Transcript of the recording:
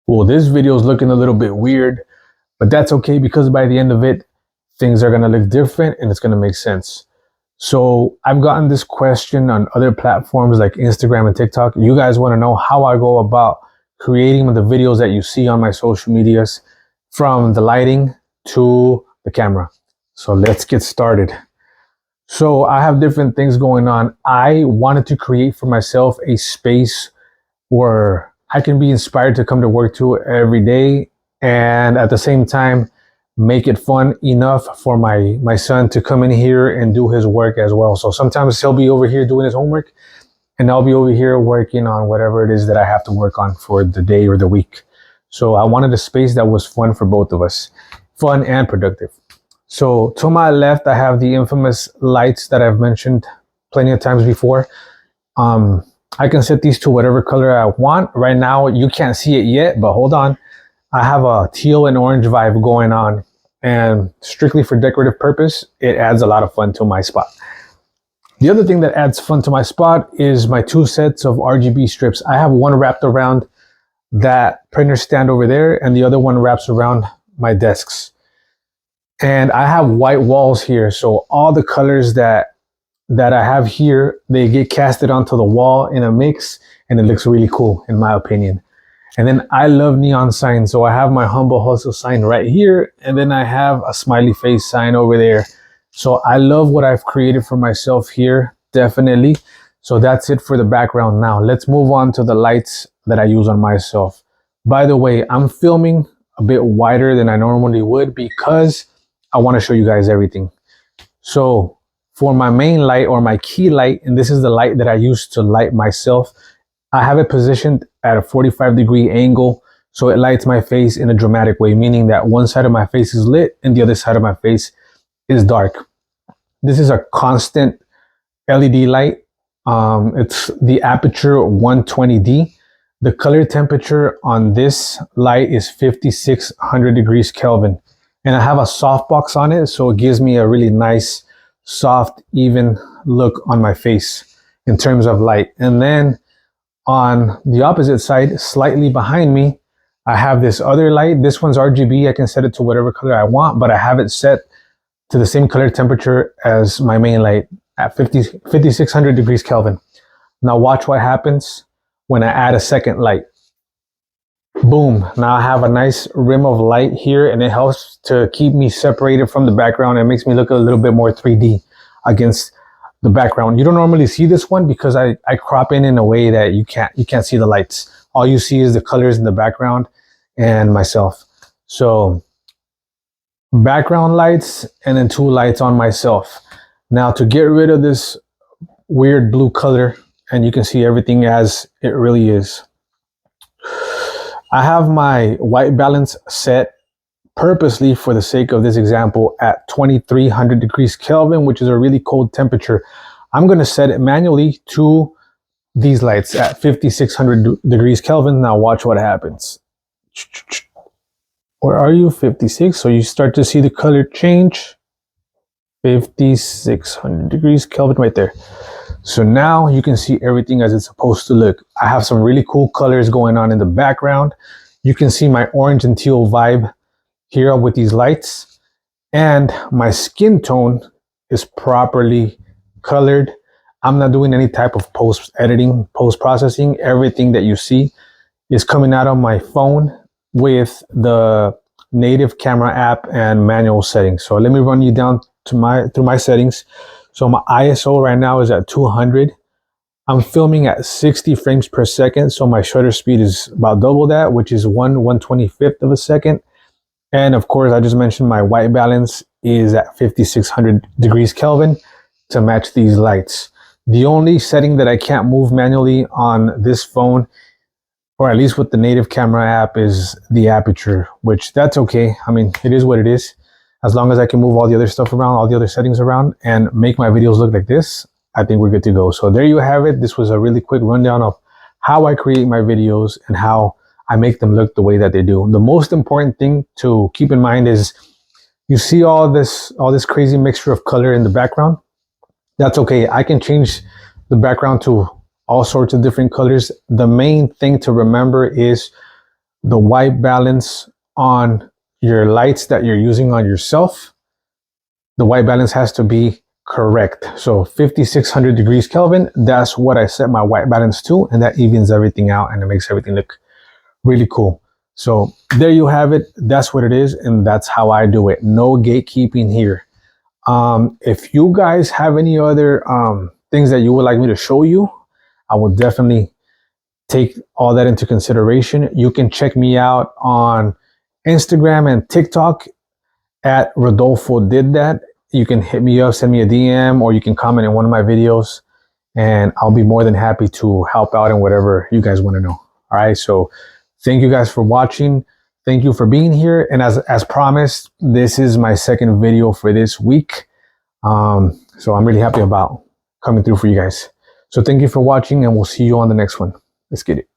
Well, this video is looking a little bit weird, but that's okay because by the end of it, things are going to look different and it's going to make sense. So I've gotten this question on other platforms like Instagram and TikTok. You guys want to know how I go about creating the videos that you see on my social medias, from the lighting to the camera. So let's get started. So I have different things going on. I wanted to create for myself a space where I can be inspired to come to work to every day, and at the same time make it fun enough for my son to come in here and do his work as well. So sometimes he'll be over here doing his homework and I'll be over here working on whatever it is that I have to work on for the day or the week. So I wanted a space that was fun for both of us, fun and productive. So to my left, I have the infamous lights that I've mentioned plenty of times before. I can set these to whatever color I want. Right now, you can't see it yet, but hold on. I have a teal and orange vibe going on, and strictly for decorative purpose, it adds a lot of fun to my spot. The other thing that adds fun to my spot is my two sets of RGB strips. I have one wrapped around that printer stand over there, and the other one wraps around my desks. And I have white walls here, so all the colors that I have here, they get casted onto the wall in a mix, and it looks really cool in my opinion. And then I love neon signs, so I have my humble hustle sign right here, and then I have a smiley face sign over there. So I love what I've created for myself here, definitely. So that's it for the background. Now let's move on to the lights that I use on myself. By the way, I'm filming a bit wider than I normally would because I want to show you guys everything. So for my main light, or my key light, and this is the light that I use to light myself, I have it positioned at a 45-degree angle, so it lights my face in a dramatic way, meaning that one side of my face is lit and the other side of my face is dark. This is a constant LED light. It's the aperture 120D. The color temperature on this light is 5600 degrees Kelvin. And I have a softbox on it, so it gives me a really nice, soft, even look on my face in terms of light. And then on the opposite side, slightly behind me, I have this other light. This one's RGB. I can set it to whatever color I want, but I have it set to the same color temperature as my main light at 5600 degrees Kelvin. Now watch what happens when I add a second light. Boom, now I have a nice rim of light here, and it helps to keep me separated from the background. It makes me look a little bit more 3D against the background. You don't normally see this one because I crop in a way that you can't see the lights. All you see is the colors in the background and myself. So background lights and then two lights on myself. Now to get rid of this weird blue color and you can see everything as it really is, I have my white balance set purposely for the sake of this example at 2300 degrees Kelvin, which is a really cold temperature. I'm going to set it manually to these lights at 5600 degrees Kelvin. Now watch what happens. Where are you? 56. So you start to see the color change. 5600 degrees Kelvin right there. So now you can see everything as it's supposed to look. I have some really cool colors going on in the background. You can see my orange and teal vibe here with these lights, and my skin tone is properly colored. I'm not doing any type of post editing, post processing. Everything that you see is coming out of my phone with the native camera app and manual settings. So let me run you down to through my settings. So my ISO right now is at 200. I'm filming at 60 frames per second, so my shutter speed is about double that, which is 1/125th of a second. And of course, I just mentioned my white balance is at 5600 degrees Kelvin to match these lights. The only setting that I can't move manually on this phone, or at least with the native camera app, is the aperture, which that's okay. I mean, it is what it is. As long as I can move all the other stuff around, all the other settings around, and make my videos look like this, I think we're good to go. So there you have it. This was a really quick rundown of how I create my videos and how I make them look the way that they do. The most important thing to keep in mind is you see all this crazy mixture of color in the background. That's okay. I can change the background to all sorts of different colors. The main thing to remember is the white balance on your lights that you're using on yourself, the white balance has to be correct. So 5600 degrees Kelvin, that's what I set my white balance to, and that evens everything out and it makes everything look really cool. So there you have it. That's what it is, and that's how I do it. No gatekeeping here. If you guys have any other things that you would like me to show you, I will definitely take all that into consideration. You can check me out on Instagram and TikTok at Rodolfo Did That. You can hit me up, send me a DM, or you can comment in one of my videos, and I'll be more than happy to help out in whatever you guys want to know. All right, so thank you guys for watching. Thank you for being here. And as promised, this is my second video for this week. So I'm really happy about coming through for you guys. So thank you for watching, and we'll see you on the next one. Let's get it.